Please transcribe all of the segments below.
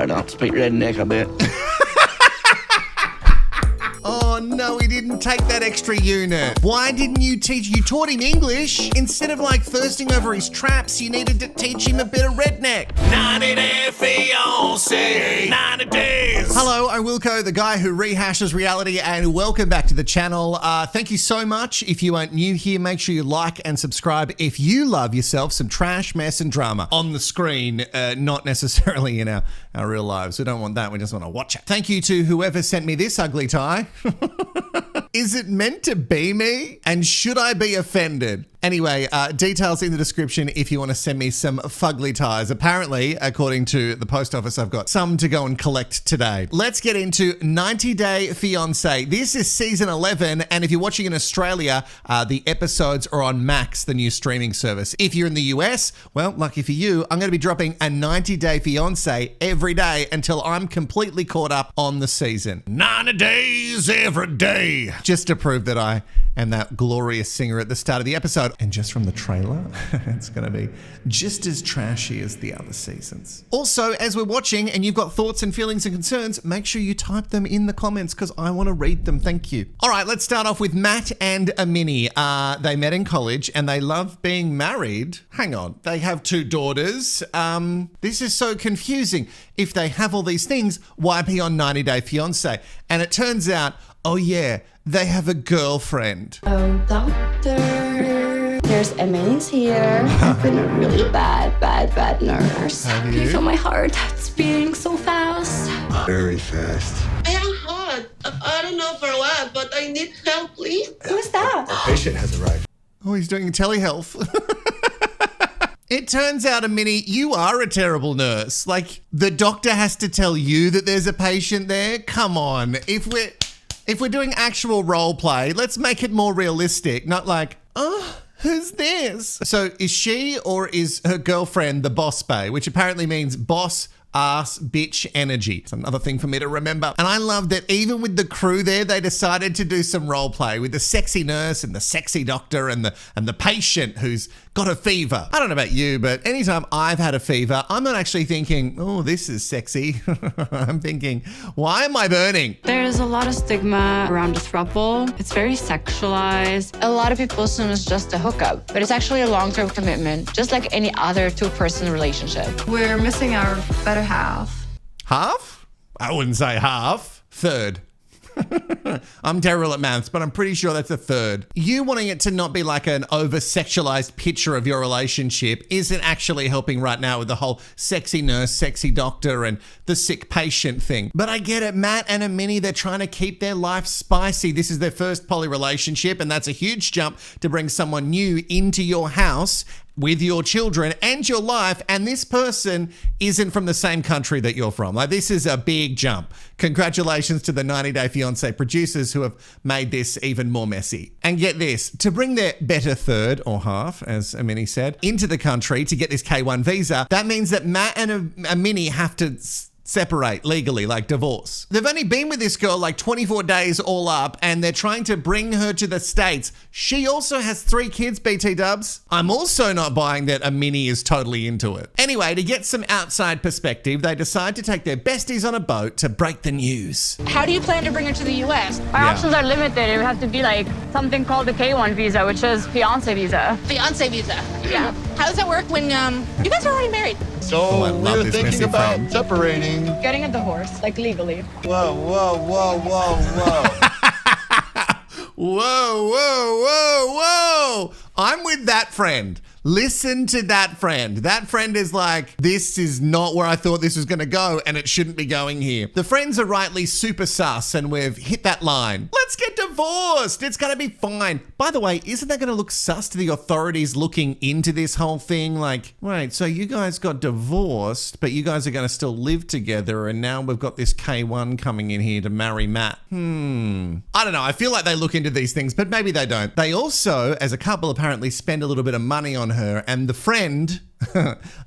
I don't speak redneck, I bet. Oh no, he didn't take that extra unit. Why didn't you teach? You taught him English. Instead of like thirsting over his traps, you needed to teach him a bit of redneck. 90-day fiancé, 90 days. Hello, I'm Wilko, the guy who rehashes reality, and welcome back to the channel. Thank you so much. If you aren't new here, make sure you like and subscribe if you love yourself some trash, mess, and drama on the screen, not necessarily in our real lives. We don't want that. We just want to watch it. Thank you to whoever sent me this ugly tie. Is it meant to be me? And should I be offended? Anyway, details in the description if you want to send me some fugly ties. Apparently, according to the post office, I've got some to go and collect today. Let's get into 90-Day Fiancé. This is season 11, and if you're watching in Australia, the episodes are on Max, the new streaming service. If you're in the US, well, lucky for you, I'm going to be dropping a 90-Day Fiancé every day until I'm completely caught up on the season. 90 days every day. Just to prove that I am that glorious singer at the start of the episode. And just from the trailer, it's going to be just as trashy as the other seasons. Also, as we're watching and you've got thoughts and feelings and concerns, make sure you type them in the comments because I want to read them. Thank you. All right, let's start off with Matt and Amini. They met in college and they love being married. Hang on, they have 2 daughters. This is so confusing. If they have all these things, why be on 90 Day Fiancé? And it turns out, oh yeah, they have a girlfriend. Oh, doctor, there's Emily's here. I've been a really bad nurse. Can you feel my heart? It's beating so fast. Very fast. I am hot. I don't know for what, but I need help, please. Who's that? Our patient has arrived. Oh, he's doing telehealth. It turns out, Amini, you are a terrible nurse. Like, the doctor has to tell you that there's a patient there? Come on. If we're doing actual role play, let's make it more realistic. Not like, oh, who's this? So is she or is her girlfriend the boss bae, which apparently means boss ass bitch energy. It's another thing for me to remember. And I love that even with the crew there, they decided to do some role play with the sexy nurse and the sexy doctor and the patient who's got a fever. I don't know about you, but anytime I've had a fever, I'm not actually thinking, oh, this is sexy. I'm thinking, why am I burning? There's a lot of stigma around a throuple. It's very sexualized. A lot of people assume it's just a hookup, but it's actually a long-term commitment, just like any other 2-person relationship. We're missing our better half. Half? I wouldn't say half. Third. I'm terrible at maths, but I'm pretty sure that's a third. You wanting it to not be like an over-sexualized picture of your relationship isn't actually helping right now with the whole sexy nurse, sexy doctor, and the sick patient thing. But I get it. Matt and Amini, they're trying to keep their life spicy. This is their first poly relationship, and that's a huge jump to bring someone new into your house with your children and your life, and this person isn't from the same country that you're from. Like, this is a big jump. Congratulations to the 90 Day Fiancé producers who have made this even more messy. And get this, to bring their better third, or half, as Amini said, into the country to get this K1 visa, that means that Matt and Amini have to separate legally, like divorce. They've only been with this girl like 24 days all up, and they're trying to bring her to the States. She also has 3 kids, BT dubs. I'm also not buying that Amini is totally into it. Anyway, to get some outside perspective, they decide to take their besties on a boat to break the news. How do you plan to bring her to the U.S.? Our options are limited. It would have to be like something called the K1 visa, which is fiancé visa. Fiancé visa. Yeah. How does that work when you guys are already married? So we were thinking about separating. Getting a divorce, like legally. Whoa, whoa, whoa, whoa, whoa. Whoa, whoa, whoa, whoa. I'm with that friend. Listen to that friend. That friend is like, this is not where I thought this was going to go, and it shouldn't be going here. The friends are rightly super sus, and we've hit that line. Let's get divorced. It's going to be fine. By the way, isn't that going to look sus to the authorities looking into this whole thing? Like, wait, so you guys got divorced, but you guys are going to still live together, and now we've got this K1 coming in here to marry Matt. I don't know. I feel like they look into these things, but maybe they don't. They also, as a couple, apparently spend a little bit of money on her, and the friend,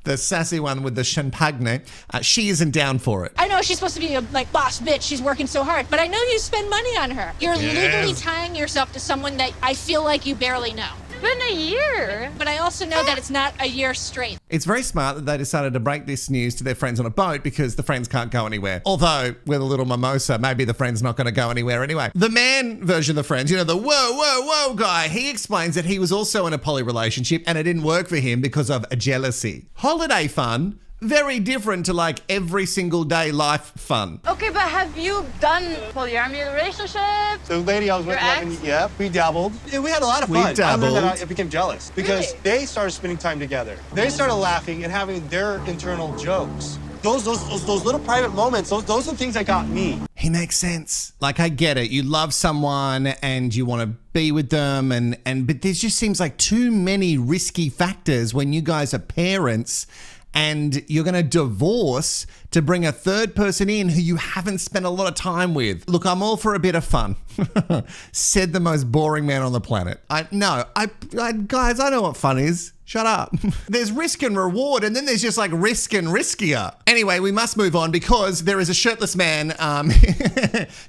the sassy one with the champagne, she isn't down for it. I know she's supposed to be a boss bitch. She's working so hard, but I know you spend money on her. You're legally tying yourself to someone that I feel like you barely know. been a year. But I also know that it's not a year straight. It's very smart that they decided to break this news to their friends on a boat because the friends can't go anywhere. Although, with a little mimosa, maybe the friend's not going to go anywhere anyway. The man version of the friends, you know, the whoa, whoa, whoa guy, he explains that he was also in a poly relationship and it didn't work for him because of jealousy. Holiday fun, very different to like every single day life fun. Okay, but have you done polyamorous relationships? The lady I was with, Your ex? yeah, we dabbled. Yeah, we had a lot of We fun. dabbled. And then I became jealous because Really? they started spending time together. They started laughing and having their internal jokes. Those little private moments, those are the things that got me. He makes sense. Like, I get it. You love someone and you want to be with them but there just seems like too many risky factors when you guys are parents and you're going to divorce to bring a third person in who you haven't spent a lot of time with. Look, I'm all for a bit of fun. Said the most boring man on the planet. Guys, I know what fun is. Shut up. There's risk and reward, and then there's just like risk and riskier. Anyway, we must move on because there is a shirtless man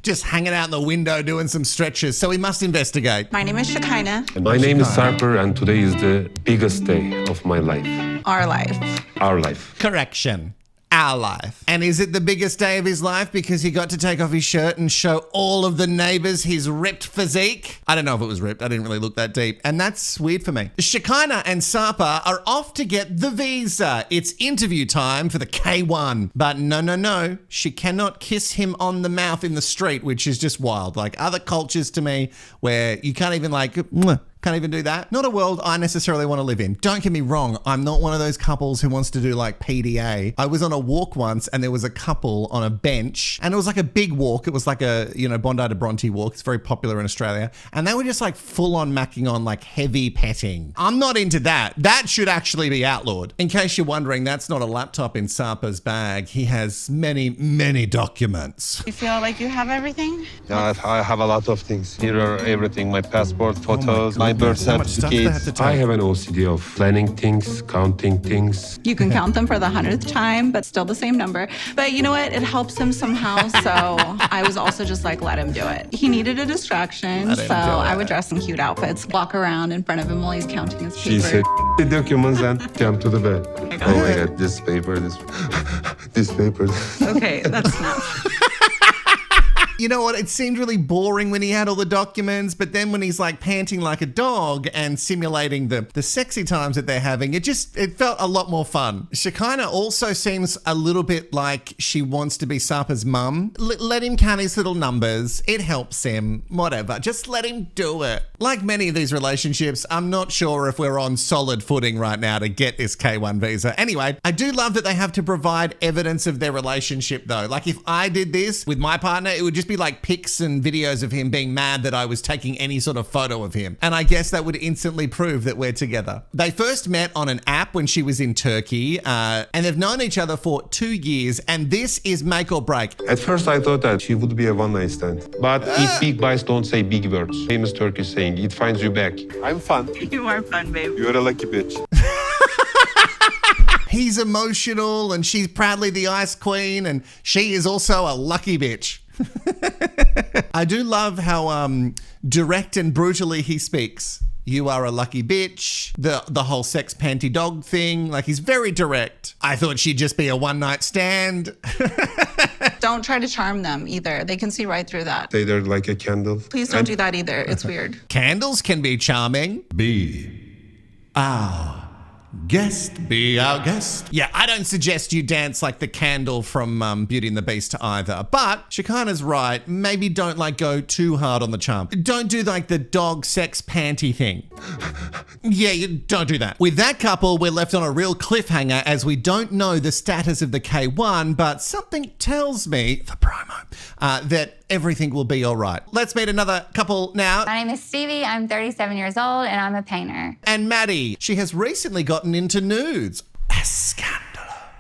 just hanging out in the window doing some stretches, so we must investigate. My name is Shekinah. My name is Sarper, and today is the biggest day of my life. Our life. Our life. Correction. Our life. And is it the biggest day of his life because he got to take off his shirt and show all of the neighbors his ripped physique? I don't know if it was ripped. I didn't really look that deep. And that's weird for me. Shekinah and Sarper are off to get the visa. It's interview time for the K1. But no. She cannot kiss him on the mouth in the street, which is just wild. Like other cultures to me where you can't even like... Can't even do that. Not a world I necessarily want to live in. Don't get me wrong. I'm not one of those couples who wants to do like PDA. I was on a walk once and there was a couple on a bench and it was like a big walk. It was like a, Bondi to Bronte walk. It's very popular in Australia. And they were just like full on macking on like heavy petting. I'm not into that. That should actually be outlawed. In case you're wondering, that's not a laptop in Sarper's bag. He has many documents. You feel like you have everything? I have a lot of things. Here are everything, my passport, photos, my birth How much stuff do they have certificate. to I take? have an OCD of planning things, counting things. You can count them for the 100th time, but still the same number. But you know what? It helps him somehow. So I was also just like, let him do it. He needed a distraction. Let him So do I it. would dress in cute outfits, walk around in front of him while he's counting his She paper. said, the documents and jump to the bed. Oh my God, this paper, this paper. Okay, that's not. You know what? It seemed really boring when he had all the documents, but then when he's like panting like a dog and simulating the sexy times that they're having, it felt a lot more fun. Shekinah also seems a little bit like she wants to be Sarper's mum. Let him count his little numbers. It helps him. Whatever. Just let him do it. Like many of these relationships, I'm not sure if we're on solid footing right now to get this K1 visa. Anyway, I do love that they have to provide evidence of their relationship though. Like if I did this with my partner, it would just be like pics and videos of him being mad that I was taking any sort of photo of him. And I guess that would instantly prove that we're together. They first met on an app when she was in Turkey, and they've known each other for 2 years, and this is make or break. At first I thought that she would be a one-night stand. But if big guys don't say big words, famous Turkish saying, it finds you back. I'm fun. You are fun, babe. You're a lucky bitch. He's emotional and she's proudly the ice queen and she is also a lucky bitch. I do love how direct and brutally he speaks. You are a lucky bitch. The whole sex panty dog thing. Like he's very direct. I thought she'd just be a one night stand. Don't try to charm them either. They can see right through that. Say they're like a candle. Please don't do that either. It's weird. Candles can be charming. Be our guest. Be our guest. Yeah, I don't suggest you dance like the candle from Beauty and the Beast either. But Shekinah's right. Maybe don't like go too hard on the charm. Don't do like the dog sex panty thing. Yeah, you don't do that. With that couple, we're left on a real cliffhanger as we don't know the status of the K1, but something tells me, the promo, that everything will be all right. Let's meet another couple now. My name is Stevie. I'm 37 years old and I'm a painter. And Maddie, she has recently gotten into nudes. A scandal.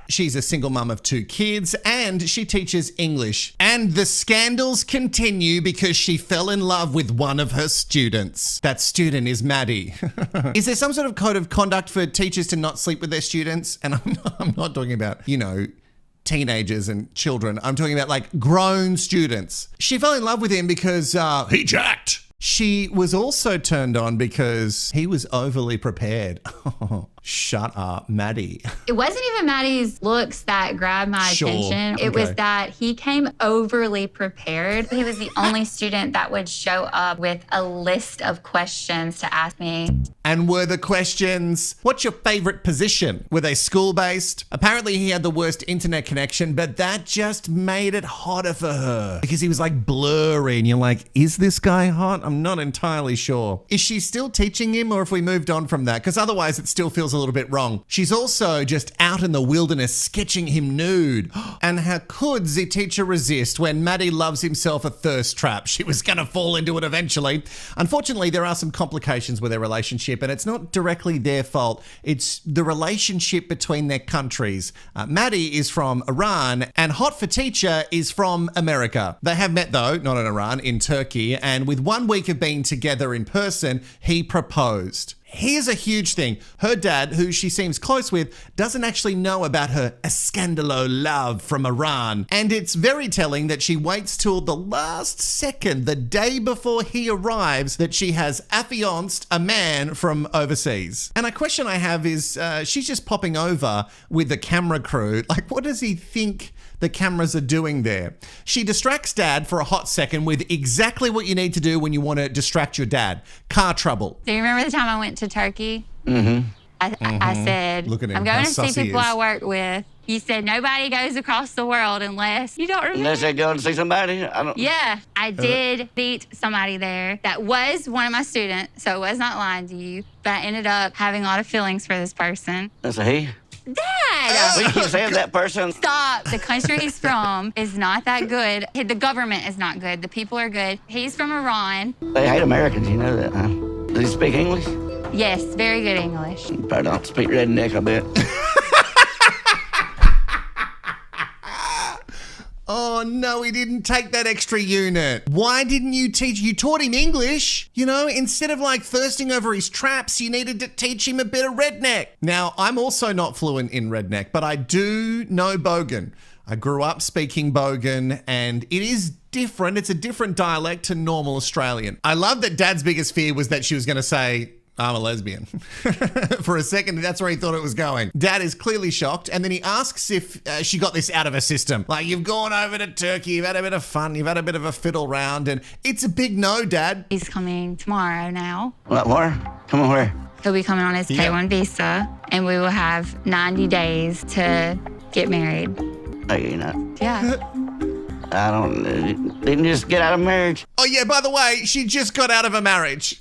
She's a single mum of 2 kids and she teaches English. And the scandals continue because she fell in love with one of her students. That student is Maddie. Is there some sort of code of conduct for teachers to not sleep with their students? And I'm not talking about, teenagers and children. I'm talking about like grown students. She fell in love with him because He jacked. She was also turned on because he was overly prepared. Shut up, Maddie. It wasn't even Maddie's looks that grabbed my attention. It was that he came overly prepared. He was the only student that would show up with a list of questions to ask me. And were the questions, what's your favorite position? Were they school-based? Apparently he had the worst internet connection, but that just made it hotter for her because he was like blurry and you're like, is this guy hot? I'm not entirely sure. Is she still teaching him or have we moved on from that? Because otherwise it still feels a little bit wrong. She's also just out in the wilderness sketching him nude. And how could the teacher resist when Maddie loves himself a thirst trap? She was going to fall into it eventually. Unfortunately, there are some complications with their relationship and it's not directly their fault. It's the relationship between their countries. Maddie is from Iran and Hot for Teacher is from America. They have met though, not in Iran, in Turkey. And with 1 week of being together in person, he proposed. Here's a huge thing. Her dad, who she seems close with, doesn't actually know about her escandalo love from Iran. And it's very telling that she waits till the last second, the day before he arrives, that she has affianced a man from overseas. And a question I have is, she's just popping over with the camera crew. Like, what does he think the cameras are doing there? She distracts dad for a hot second with exactly what you need to do when you want to distract your dad. Car trouble. Do you remember the time I went to Turkey? Mm-hmm. I said, Look at him, I'm going how to see sus he people is. I work with. You said nobody goes across the world unless you don't remember. Unless they go to see somebody, I don't. Yeah, I did meet somebody there that was one of my students, so I was not lying to you. But I ended up having a lot of feelings for this person. That's a he. Dad! We keep saying that person. Stop. The country he's from is not that good. The government is not good. The people are good. He's from Iran. They hate Americans, you know that, huh? Does he speak English? Yes, very good English. Probably don't speak redneck, I bet. Oh no, he didn't take that extra unit. Why didn't you teach? You taught him English. You know, instead of like thirsting over his traps, you needed to teach him a bit of redneck. Now, I'm also not fluent in redneck, but I do know Bogan. I grew up speaking Bogan and it is different. It's a different dialect to normal Australian. I love that Dad's biggest fear was that she was going to say, I'm a lesbian. For a second, that's where he thought it was going. Dad is clearly shocked, and then he asks if she got this out of her system. Like, you've gone over to Turkey, you've had a bit of fun, you've had a bit of a fiddle round, and it's a big no, Dad. He's coming tomorrow now. What, where? Come on, where? He'll be coming on his K1 visa, and we will have 90 days to get married. Oh, you're not. Yeah. I don't, didn't you just get out of marriage? Oh yeah, by the way, she just got out of a marriage.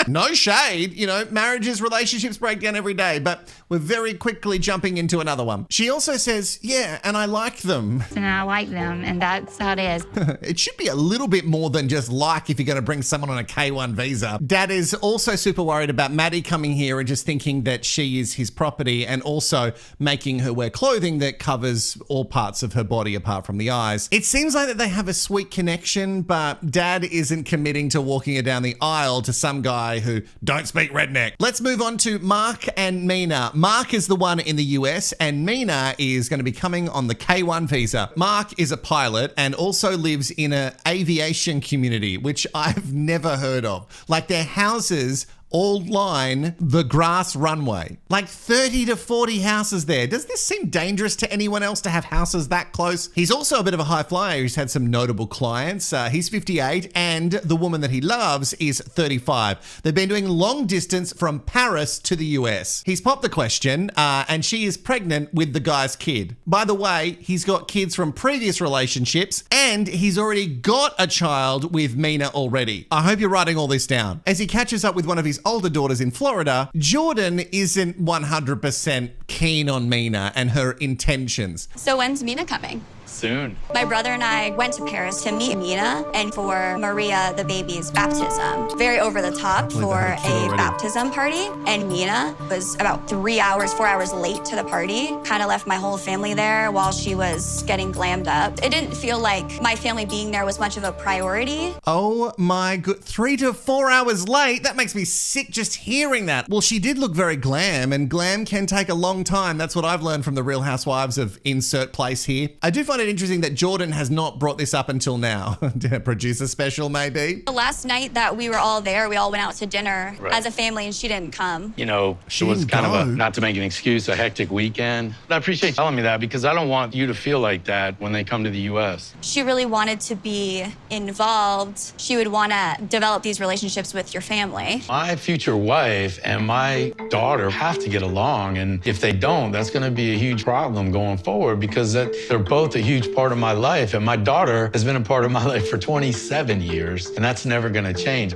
No shade, you know, marriages, relationships break down every day, but we're very quickly jumping into another one. She also says, yeah, and I like them. And I like them, and that's how it is. It should be a little bit more than just like if you're going to bring someone on a K1 visa. Dad is also super worried about Maddie coming here and just thinking that she is his property and also making her wear clothing that covers all parts of her body apart from the eyes. It seems like that they have a sweet connection, but Dad isn't committing to walking her down the aisle to some guy who don't speak redneck. Let's move on to Mark and Mina. Mark is the one in the US and Mina is going to be coming on the K1 visa. Mark is a pilot and also lives in an aviation community, which I've never heard of. Like their houses all line the grass runway. Like 30 to 40 houses there. Does this seem dangerous to anyone else to have houses that close? He's also a bit of a high flyer. He's had some notable clients. He's 58 and the woman that he loves is 35. They've been doing long distance from Paris to the US. He's popped the question and she is pregnant with the guy's kid. By the way, he's got kids from previous relationships and he's already got a child with Mina already. I hope you're writing all this down. As he catches up with one of his older daughters in Florida, Jordan isn't 100% keen on Mina and her intentions. So when's Mina coming? Soon. My brother and I went to Paris to meet Mina and for Maria, the baby's baptism. Very over the top for a baptism party. And Mina was about 4 hours late to the party. Kind of left my whole family there while she was getting glammed up. It didn't feel like my family being there was much of a priority. Oh my good, 3 to 4 hours late? That makes me sick just hearing that. Well, she did look very glam and glam can take a long time. That's what I've learned from the Real Housewives of insert place here. I do find find it interesting that Jordan has not brought this up until now. Producer special, maybe? The last night that we were all there, we all went out to dinner as a family, and she didn't come. You know, it was kind of a, not to make an excuse, a hectic weekend. I appreciate you telling me that because I don't want you to feel like that when they come to the U.S. She really wanted to be involved. She would want to develop these relationships with your family. My future wife and my daughter have to get along, and if they don't, that's going to be a huge problem going forward because they're both a huge part of my life, and my daughter has been a part of my life for 27 years, and that's never going to change.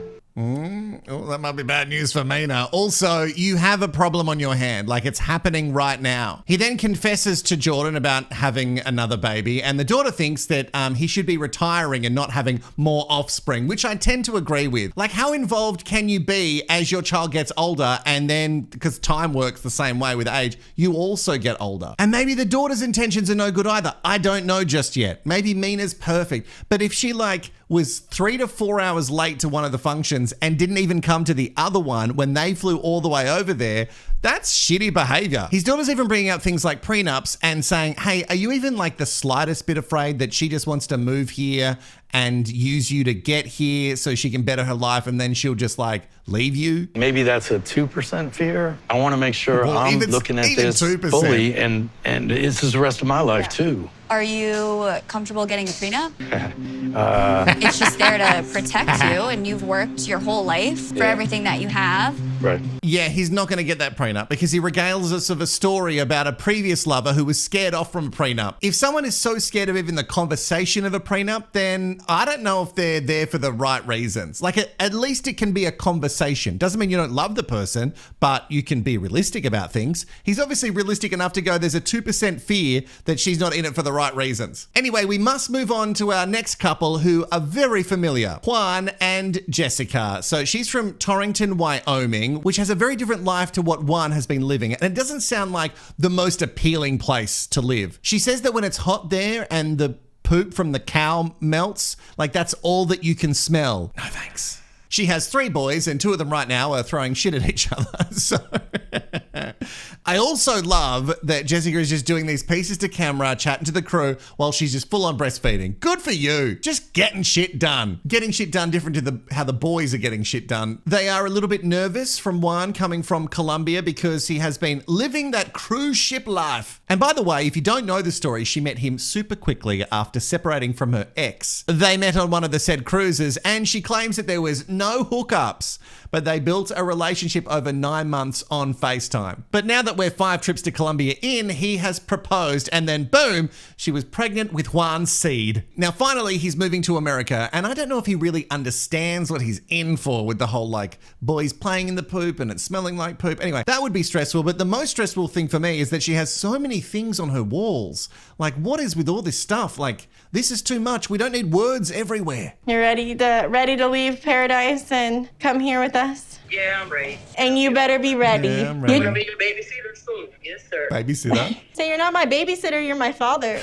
Oh, that might be bad news for Mina. Also, you have a problem on your hand, like it's happening right now. He then confesses to Jordan about having another baby, and the daughter thinks that he should be retiring and not having more offspring, which I tend to agree with. Like, how involved can you be as your child gets older, and then, because time works the same way with age, you also get older? And maybe the daughter's intentions are no good either. I don't know just yet. Maybe Mina's perfect, but if she was 3 to 4 hours late to one of the functions and didn't even come to the other one when they flew all the way over there, that's shitty behavior. His daughter's even bringing up things like prenups and saying, hey, are you even like the slightest bit afraid that she just wants to move here and use you to get here so she can better her life and then she'll just leave you? Maybe that's a 2% fear. I want to make sure I'm looking at this 2%. fully, and this is the rest of my life too. Are you comfortable getting a prenup? It's just there to protect you, and you've worked your whole life for everything that you have. Right. Yeah, he's not going to get that prenup because he regales us of a story about a previous lover who was scared off from a prenup. If someone is so scared of even the conversation of a prenup, then I don't know if they're there for the right reasons. At least it can be a conversation. Doesn't mean you don't love the person, but you can be realistic about things. He's obviously realistic enough to go, there's a 2% fear that she's not in it for the right reasons. Anyway, we must move on to our next couple who are very familiar, Juan and Jessica. So she's from Torrington, Wyoming, which has a very different life to what Juan has been living. And it doesn't sound like the most appealing place to live. She says that when it's hot there and the poop from the cow melts, that's all that you can smell. No thanks. She has 3 boys and 2 of them right now are throwing shit at each other. So I also love that Jessica is just doing these pieces to camera, chatting to the crew while she's just full on breastfeeding. Good for you. Just getting shit done. Getting shit done different to how the boys are getting shit done. They are a little bit nervous from Juan coming from Colombia because he has been living that cruise ship life. And by the way, if you don't know the story, she met him super quickly after separating from her ex. They met on one of the said cruises and she claims that there was no hookups, but they built a relationship over 9 months on FaceTime. But now that we're 5 trips to Colombia in, he has proposed and then boom, she was pregnant with Juan's seed. Now finally, he's moving to America and I don't know if he really understands what he's in for with the whole boys playing in the poop and it's smelling like poop. Anyway, that would be stressful, but the most stressful thing for me is that she has so many things on her walls. What is with all this stuff? This is too much. We don't need words everywhere. You're ready to leave paradise and come here with us? Yeah, I'm ready. And you better be ready. Yeah, I'm ready. I'm gonna be your babysitter soon. Yes, sir. Babysitter? So you're not my babysitter, you're my father.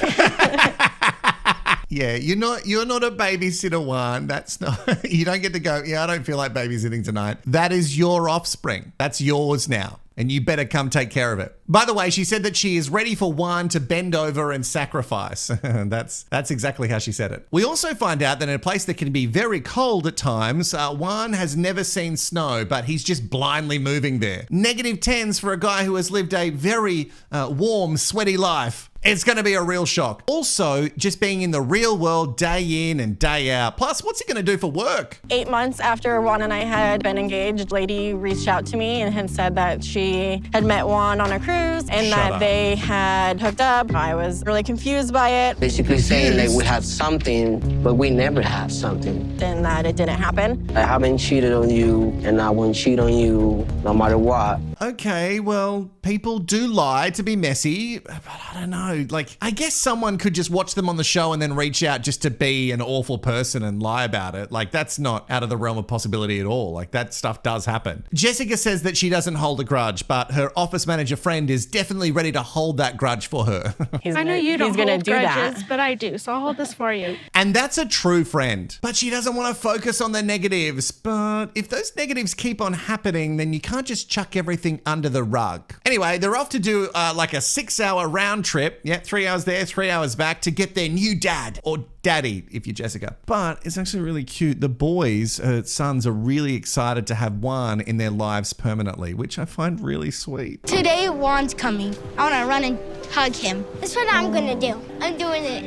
Yeah, you're not a babysitter, Juan. That's not, you don't get to go, yeah, I don't feel like babysitting tonight. That is your offspring. That's yours now. And you better come take care of it. By the way, she said that she is ready for Juan to bend over and sacrifice. That's exactly how she said it. We also find out that in a place that can be very cold at times, Juan has never seen snow, but he's just blindly moving there. -10s for a guy who has lived a very warm, sweaty life. It's going to be a real shock. Also, just being in the real world day in and day out. Plus, what's he going to do for work? 8 months after Juan and I had been engaged, a lady reached out to me and had said that she had met Juan on a cruise and that they had hooked up. I was really confused by it. Basically saying that we had something, but we never had something. And that it didn't happen. I haven't cheated on you, and I won't cheat on you no matter what. Okay, well, people do lie to be messy, but I don't know. I guess someone could just watch them on the show and then reach out just to be an awful person and lie about it. That's not out of the realm of possibility at all. That stuff does happen. Jessica says that she doesn't hold a grudge, but her office manager friend is definitely ready to hold that grudge for her. I know you don't hold grudges, but I do, so I'll hold this for you. And that's a true friend. But she doesn't want to focus on the negatives. But if those negatives keep on happening, then you can't just chuck everything under the rug. Anyway, they're off to do a 6-hour round trip Yeah, 3 hours there, 3 hours back to get their new dad or daddy if you're Jessica. But it's actually really cute. The boys, her sons, are really excited to have Juan in their lives permanently, which I find really sweet. Today, Juan's coming. I want to run and hug him. That's what I'm going to do. I'm doing it.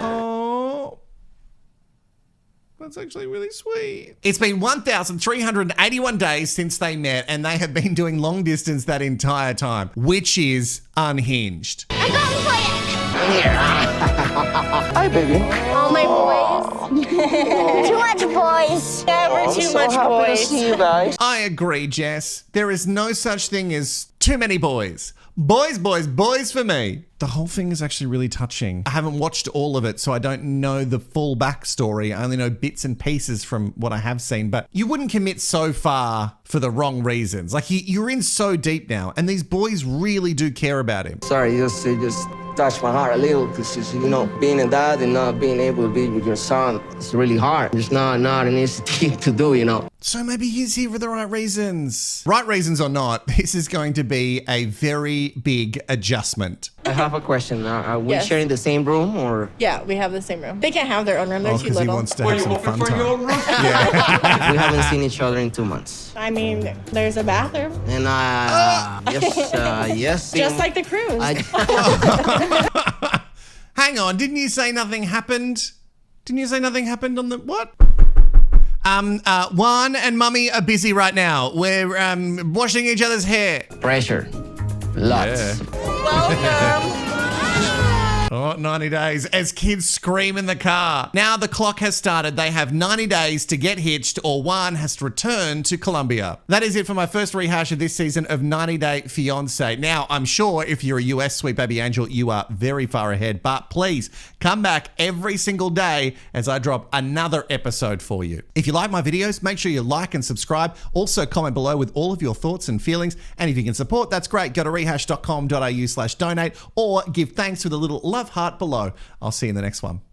Oh, that's actually really sweet. It's been 1,381 days since they met, and they have been doing long distance that entire time, which is unhinged. I got him for you. Hi, baby. All my boys. Too much boys. Never too much boys. To see you guys. I agree, Jess. There is no such thing as too many boys. Boys, boys, boys for me. The whole thing is actually really touching. I haven't watched all of it, so I don't know the full backstory. I only know bits and pieces from what I have seen, but you wouldn't commit so far for the wrong reasons. Like, you're in so deep now, and these boys really do care about him. Sorry, it just touched my heart a little because, being a dad and not being able to be with your son, it's really hard. It's not an easy thing to do, So maybe he's here for the right reasons. Right reasons or not, this is going to be a very big adjustment. I have a question. Are we Yes. sharing the same room or? Yeah, we have the same room. They can't have their own room. They're too Because he little. wants to have some fun time. We haven't seen each other in 2 months. I mean, there's a bathroom. And yes. Just like the cruise. Hang on, didn't you say nothing happened? Didn't you say nothing happened on the what? Juan and Mummy are busy right now. We're washing each other's hair. Pressure. Lots. Welcome. Oh, 90 days as kids scream in the car. Now the clock has started. They have 90 days to get hitched or Juan has to return to Colombia. That is it for my first rehash of this season of 90 Day Fiancé. Now, I'm sure if you're a US Sweet Baby Angel, you are very far ahead, but please come back every single day as I drop another episode for you. If you like my videos, make sure you like and subscribe. Also comment below with all of your thoughts and feelings. And if you can support, that's great. Go to rehash.com.au/donate or give thanks with a little love heart below. I'll see you in the next one.